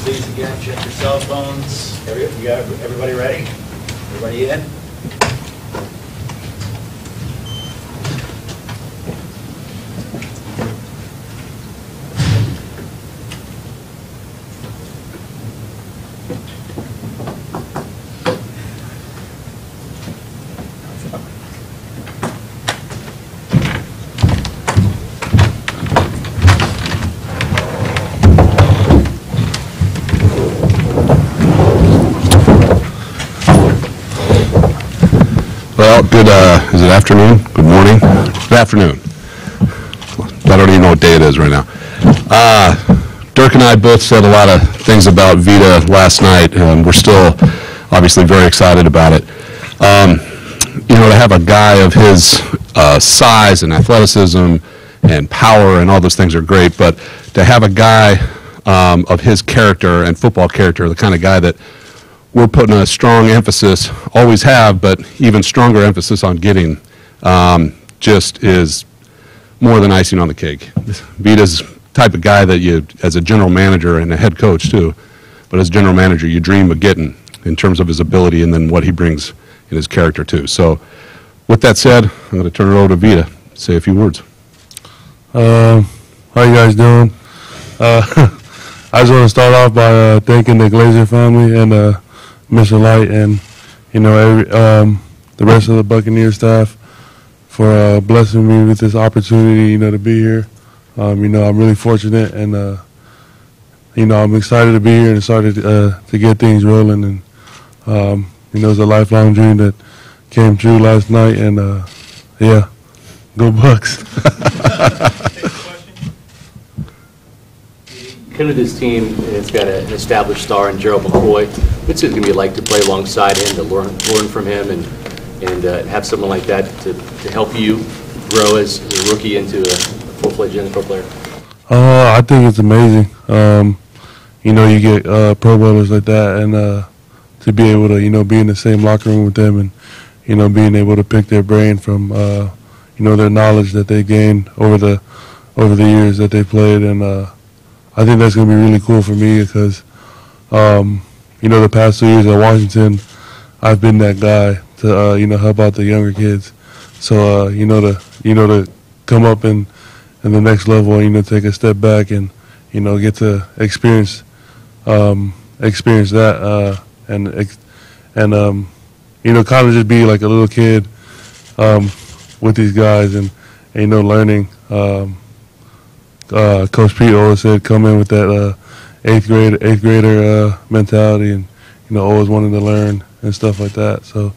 Please again, check your cell phones. You got everybody ready? Everybody in? Well, good, is it afternoon? Good morning? Good afternoon. I don't even know what day it is right now. Dirk and I both said a lot of things about Vita last night, and we're still obviously very excited about it. You know, to have a guy of his size and athleticism and power and all those things are great, but to have a guy of his character and football character, the kind of guy that we're putting a strong emphasis, always have, but even stronger emphasis on getting, just is more than icing on the cake. Vita's the type of guy that you, as a general manager and a head coach too, but as general manager, you dream of getting in terms of his ability and then what he brings in his character too. So with that said, I'm going to turn it over to Vita, say a few words. How you guys doing? I just want to start off by thanking the Glazer family and Mr. Light and, you know, the rest of the Buccaneers staff for blessing me with this opportunity, you know, to be here. You know, I'm really fortunate and, you know, I'm excited to be here and excited to get things rolling. And, you know, it's a lifelong dream that came true last night. And, yeah, go Bucks. Kind of this team, it's got an established star in Gerald McCoy. What's it going to be like to play alongside him, to learn from him, and have someone like that to help you grow as a rookie into a full-fledged NFL player? I think it's amazing. You know, you get Pro Bowlers like that, and to be able to, you know, be in the same locker room with them, and, you know, being able to pick their brain from, you know, their knowledge that they gained over the years that they played, and I think that's going to be really cool for me because, you know, the past 2 years at Washington, I've been that guy to, you know, help out the younger kids. So, you know, to come up in the next level, you know, take a step back and, you know, get to experience that and you know, kind of just be like a little kid with these guys and you know, learning. Coach Pete always said, come in with that eighth grader mentality, and you know, always wanting to learn and stuff like that. So,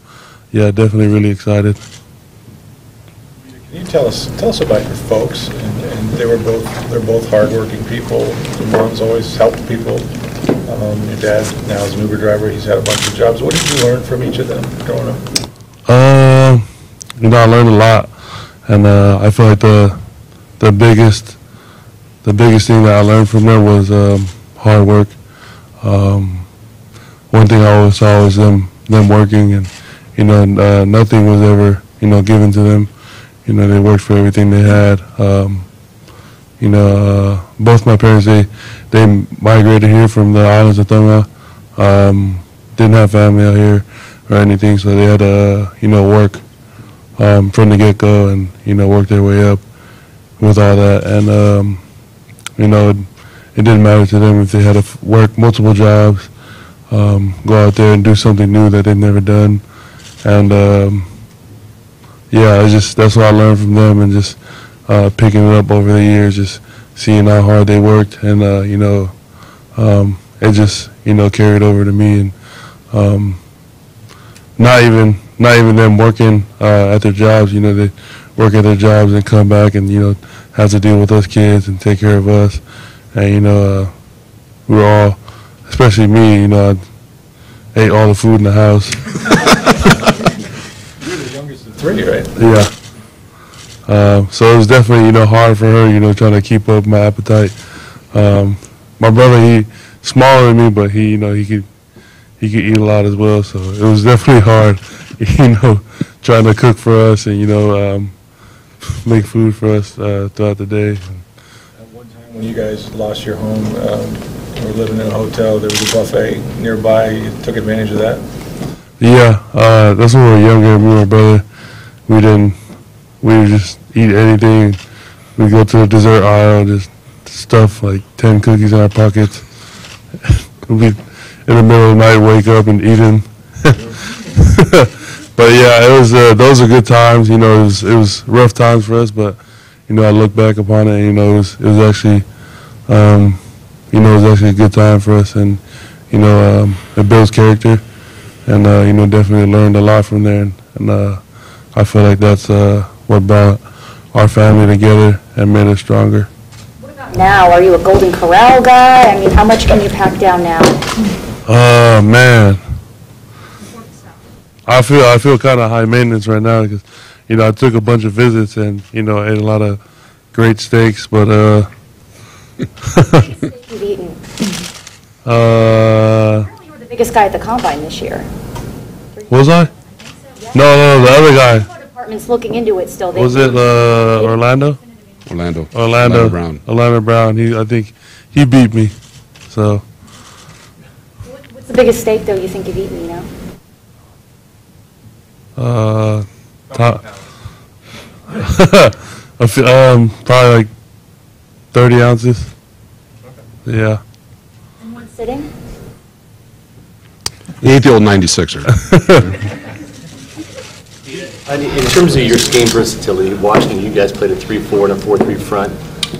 yeah, definitely really excited. Can you tell us about your folks? And they're both hardworking people. Your mom's always helped people. Your dad now is an Uber driver. He's had a bunch of jobs. What did you learn from each of them growing up? You know, I learned a lot, and I feel like the biggest thing that I learned from them was hard work. One thing I always saw was them working, and you know, nothing was ever, you know, given to them. You know, they worked for everything they had. You know, both my parents, they migrated here from the islands of Tonga. Didn't have family out here or anything, so they had to, you know, work from the get-go and, you know, work their way up with all that. And you know, it didn't matter to them if they had to work multiple jobs, go out there and do something new that they've never done. And, yeah, that's what I learned from them, and just picking it up over the years, just seeing how hard they worked. And, you know, it just, you know, carried over to me. And not even them working at their jobs, you know, they work at their jobs and come back and, you know, have to deal with us kids and take care of us. And, you know, we were all, especially me, you know, I ate all the food in the house. You're the youngest of three, right? Yeah. So it was definitely, you know, hard for her, you know, trying to keep up my appetite. My brother, he smaller than me, but he, you know, he could eat a lot as well. So it was definitely hard, you know, trying to cook for us and, you know, make food for us throughout the day. At one time when you guys lost your home, were living in a hotel, there was a buffet nearby, you took advantage of that? Yeah, that's when we were younger. Me and my brother, we would just eat anything. We'd go to the dessert aisle, just stuff like 10 cookies in our pockets. We'd, in the middle of the night, wake up and eat them. But yeah, those are good times. You know, it was rough times for us, but you know, I look back upon it, and, you know, it was actually, you know, it was actually a good time for us, and you know, it builds character, and you know, definitely learned a lot from there, and I feel like that's what brought our family together and made us stronger. What about now? Are you a Golden Corral guy? I mean, how much can you pack down now? Man, I feel kind of high maintenance right now because, you know, I took a bunch of visits and, you know, ate a lot of great steaks, but Steak you've eaten. Apparently you were the biggest guy at the combine this year. Was I? No, the other guy. The department's looking into it still. Was it Orlando? Orlando Brown. Orlando Brown. I think he beat me. So. What's the biggest steak though you think you've eaten? You know. Probably like 30 ounces. Yeah. In one sitting? He ate the old 96er. In terms of your game versatility, watching you guys play the 3-4 and a 4-3 front,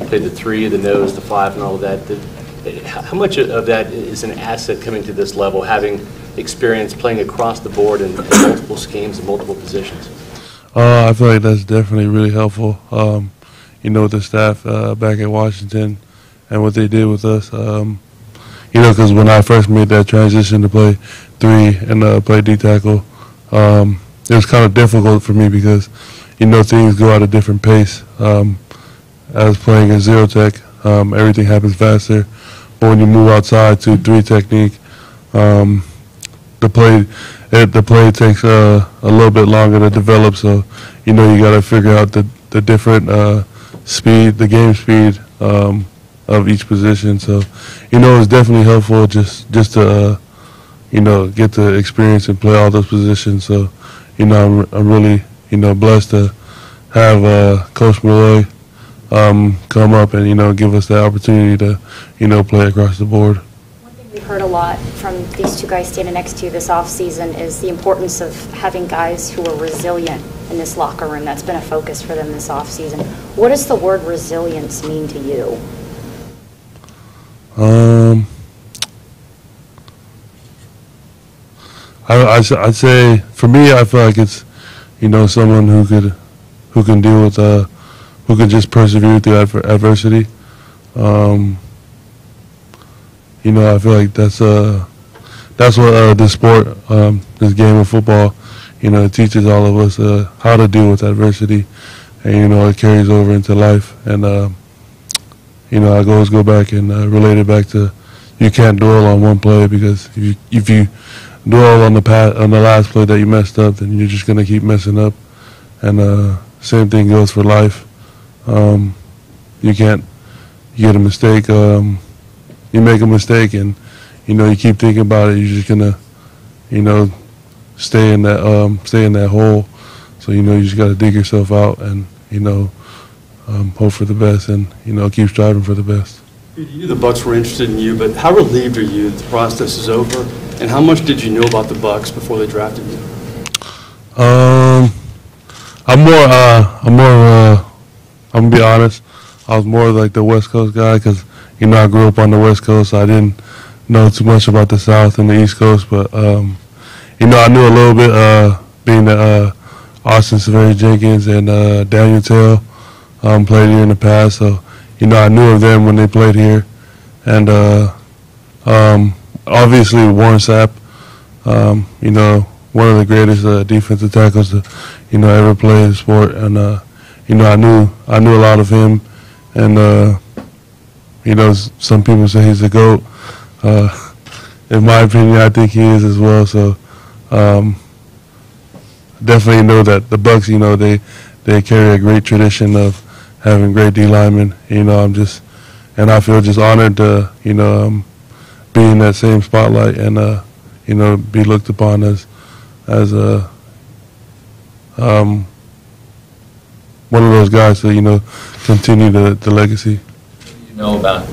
played the 3, the nose, the 5, and all of that. How much of that is an asset coming to this level, having experience playing across the board in multiple schemes and multiple positions? I feel like that's definitely really helpful. You know, with the staff back at Washington and what they did with us. You know, because when I first made that transition to play 3 and play D-tackle, it was kind of difficult for me because, you know, things go at a different pace. As playing a 0 tech, everything happens faster. But when you move outside to 3 technique, the play takes a little bit longer to develop. So, you know, you got to figure out the different speed, the game speed of each position. So, you know, it's definitely helpful just to you know, get to experience and play all those positions. So, you know, I'm really, you know, blessed to have Coach Malloy come up and, you know, give us the opportunity to, you know, play across the board. One thing we've heard a lot from these two guys standing next to you this offseason is the importance of having guys who are resilient in this locker room. That's been a focus for them this offseason. What does the word resilience mean to you? I'd say for me, I feel like it's, you know, someone who can deal with who can just persevere through adversity. You know, I feel like that's what this sport, this game of football, you know, it teaches all of us how to deal with adversity, and you know, it carries over into life. And you know, I always go back and relate it back to you can't dwell on one play, because if you dwell on the last play that you messed up, then you're just gonna keep messing up. And same thing goes for life. You get a mistake, you make a mistake, and you know, you keep thinking about it, you're just gonna, you know, stay in that hole. So, you know, you just got to dig yourself out and, you know, hope for the best, and, you know, keep striving for the best. You knew the Bucs were interested in you, but how relieved are you that the process is over? And how much did you know about the Bucs before they drafted you? I'm gonna be honest, I was more like the West Coast guy, because, you know, I grew up on the West Coast, so I didn't know too much about the South and the East Coast. But you know, I knew a little bit, being that Austin Severus-Jenkins and Daniel Tail played here in the past, so, you know, I knew of them when they played here. And obviously Warren Sapp, you know, one of the greatest defensive tackles to, you know, ever play the sport. And you know, I knew a lot of him, and you know, some people say he's a GOAT. In my opinion, I think he is as well. So definitely know that the Bucs, you know, they carry a great tradition of having great D linemen. You know, and I feel just honored to, you know, be in that same spotlight and be looked upon as one of those guys to continue the legacy. What do you know about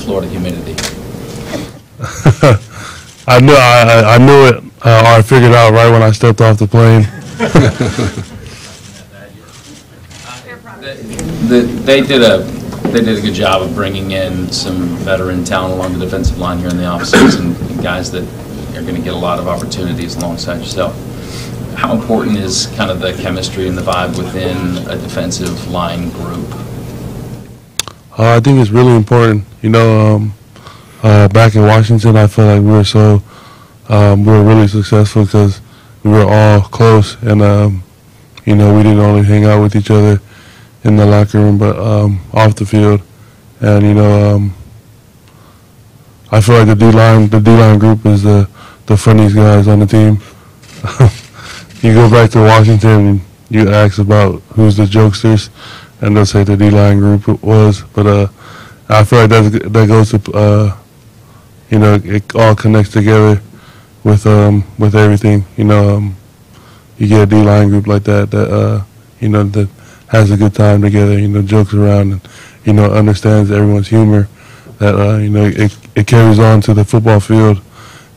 Florida humidity? I knew it, or I figured out right when I stepped off the plane. They did a good job of bringing in some veteran talent along the defensive line here in the offseason, and guys that are going to get a lot of opportunities alongside yourself. How important is kind of the chemistry and the vibe within a defensive line group? I think it's really important. Back in Washington, I felt like we were really successful because we were all close, and we didn't only hang out with each other in the locker room, but off the field. And I feel like the D-line group is the funniest guys on the team. You go back to Washington and you ask about who's the jokesters, and they'll say the D-line group was. But I feel like that goes to it all connects together with everything. You get a D-line group like that that has a good time together. Jokes around and understands everyone's humor. That it carries on to the football field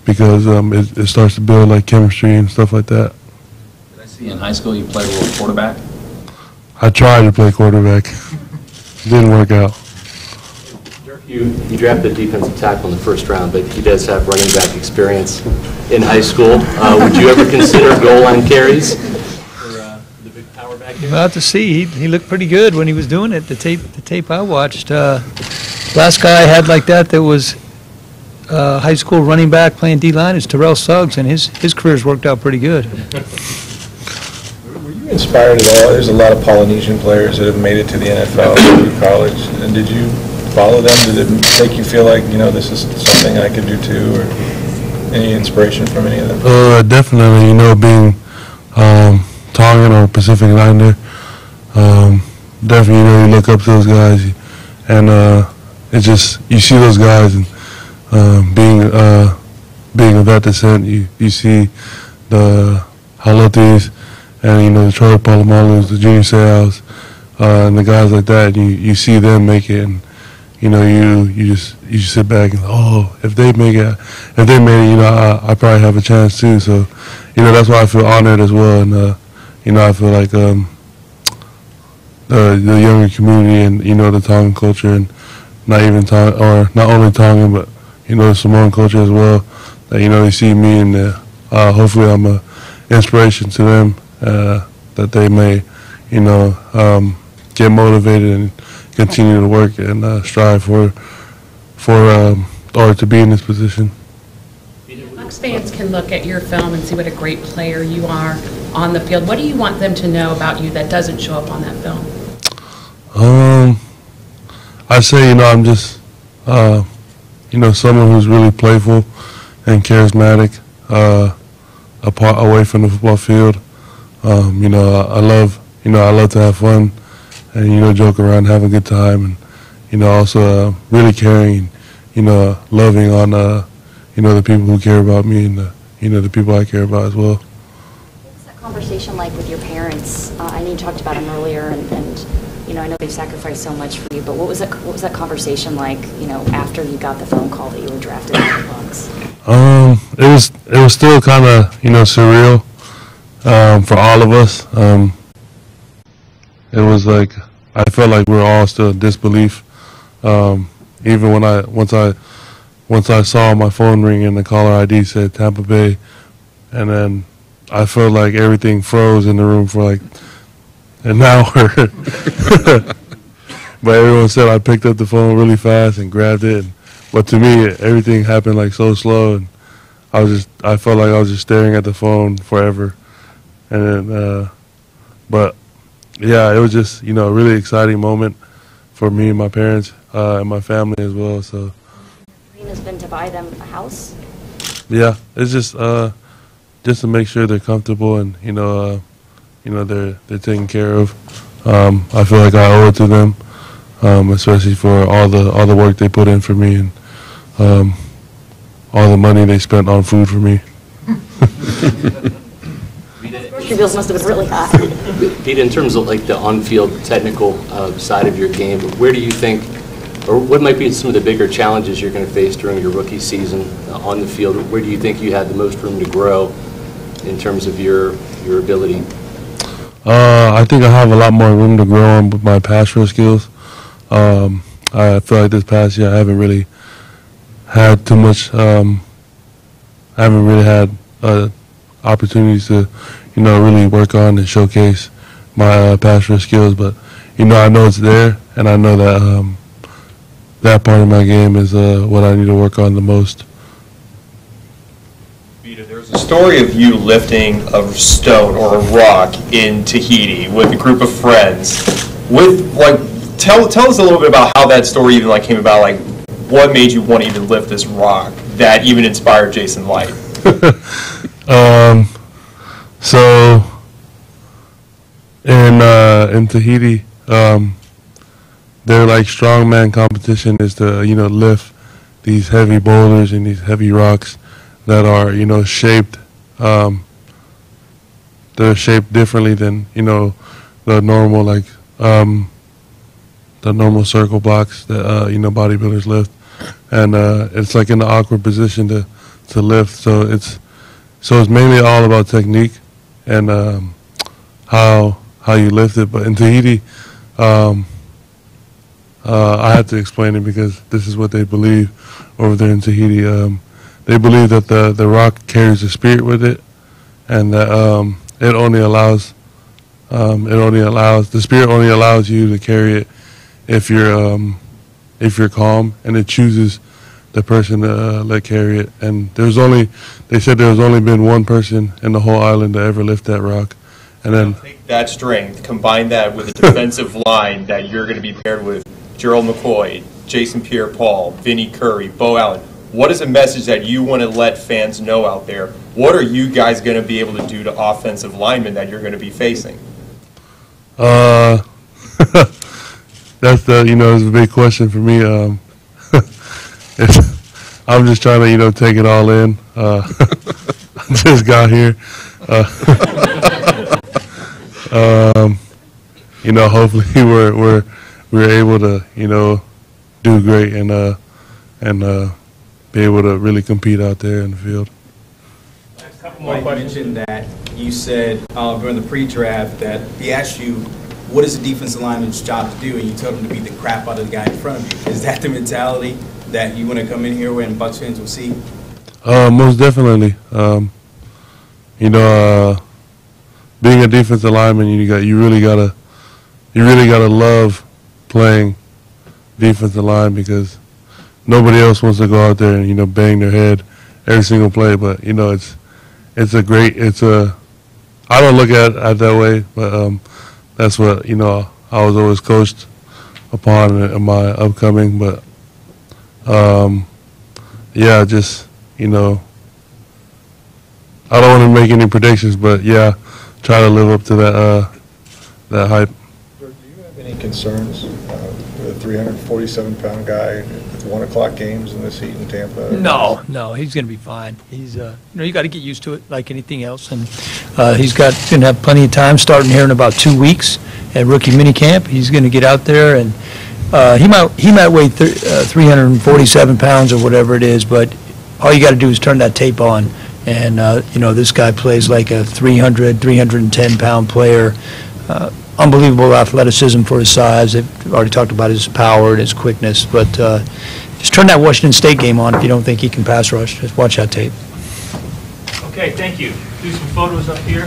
because it starts to build like chemistry and stuff like that. Did I see in high school you played a little quarterback? I tried to play quarterback. Didn't work out. You drafted defensive tackle in the first round, but he does have running back experience in high school. Would you ever consider goal line carries for the big power back here? Well, to see, he looked pretty good when he was doing it. The tape I watched. Last guy I had like that was high school running back playing D-line is Terrell Suggs, and his career's worked out pretty good. Were you inspired at all? There's a lot of Polynesian players that have made it to the NFL through college, and did you follow them? Did it make you feel like, this is something I could do too, or any inspiration from any of them? Definitely, being Tongan or Pacific Islander, definitely, you look up to those guys, and it just, you see those guys, and being of that descent, you see the Halotis, and the Troy Palomalus, the Junior Seals, and the guys like that, you see them make it, and you just sit back and if they made it, I probably have a chance too. So, that's why I feel honored as well, and I feel like the younger community and the Tongan culture, and not only Tongan, but the Samoan culture as well. That they see me, and hopefully I'm a inspiration to them, that they may get motivated and continue to work and strive for or to be in this position. Bucs fans can look at your film and see what a great player you are on the field. What do you want them to know about you that doesn't show up on that film? I say, I'm just, someone who's really playful and charismatic, away from the football field. I love to have fun and, joke around, have a good time, and, also really caring, loving on, the people who care about me and, the people I care about as well. What was that conversation like with your parents? I know you talked about them earlier, and I know they've sacrificed so much for you, but what was that conversation like, after you got the phone call that you were drafted by the Bucs? It was still kind of, surreal, for all of us. It was like, I felt like we were all still in disbelief. Even once I saw my phone ring and the caller ID said Tampa Bay, and then I felt like everything froze in the room for like an hour. But everyone said I picked up the phone really fast and grabbed it. But to me, everything happened like so slow, and I felt like I was just staring at the phone forever. And then, but yeah, it was just, a really exciting moment for me and my parents and my family as well. So. Your dream has been to buy them a house? Yeah, it's just to make sure they're comfortable and they're taken care of. I feel like I owe it to them, especially for all the work they put in for me, and all the money they spent on food for me. Your bills must have been really high. Vita, in terms of like the on-field technical side of your game, where do you think, or what might be some of the bigger challenges you're going to face during your rookie season on the field? Where do you think you had the most room to grow in terms of your ability? I think I have a lot more room to grow on with my pass rush skills. I feel like this past year I haven't really had too much. I haven't really had opportunities to, really work on and showcase my pass rush skills. But I know it's there, and I know that that part of my game is what I need to work on the most. There's a story of you lifting a stone or a rock in Tahiti with a group of friends. Tell us a little bit about how that story even came about. What made you want to even lift this rock that even inspired Jason Light? So in Tahiti, their strongman competition is to lift these heavy boulders and these heavy rocks that are shaped. They're shaped differently than the normal the normal circle blocks that bodybuilders lift, and it's in an awkward position to lift. So it's mainly all about technique and how you lift it. But in Tahiti, I have to explain it because this is what they believe over there in Tahiti. They believe that the rock carries a spirit with it, and that the spirit only allows you to carry it if you're calm, and it chooses the person to let carry it. And they said there's only been one person in the whole island to ever lift that rock. And then take that strength, combine that with a defensive line that you're going to be paired with Gerald McCoy, Jason Pierre-Paul, Vinnie Curry, Bo Allen. What is a message that you want to let fans know out there? What are you guys going to be able to do to offensive linemen that you're going to be facing? That's it's a big question for me. I'm just trying to take it all in. I just got here. Hopefully we're able to do great and be able to really compete out there in the field. A couple more questions. You mentioned that you said during the pre-draft that he asked you, what is a defensive lineman's job to do, and you told him to beat the crap out of the guy in front of you. Is that the mentality that you want to come in here with and Bucs fans will see? Most definitely. Being a defensive lineman, you really gotta love playing defensive line, because nobody else wants to go out there and bang their head every single play. But I don't look at it that way, but that's what I was always coached upon in my upcoming. But yeah, just I don't want to make any predictions, but yeah, try to live up to that hype. Do you have any concerns with a 347-pound guy with 1 o'clock games in this heat in Tampa? No, he's going to be fine. He's, you got to get used to it like anything else, and he's going to have plenty of time starting here in about 2 weeks at rookie minicamp. He's going to get out there, and he might weigh 347 pounds or whatever it is, but all you got to do is turn that tape on, and this guy plays like a 310-pound player. Unbelievable athleticism for his size. They've already talked about his power and his quickness, but just turn that Washington State game on if you don't think he can pass rush. Just watch that tape. Okay, thank you. Do some photos up here.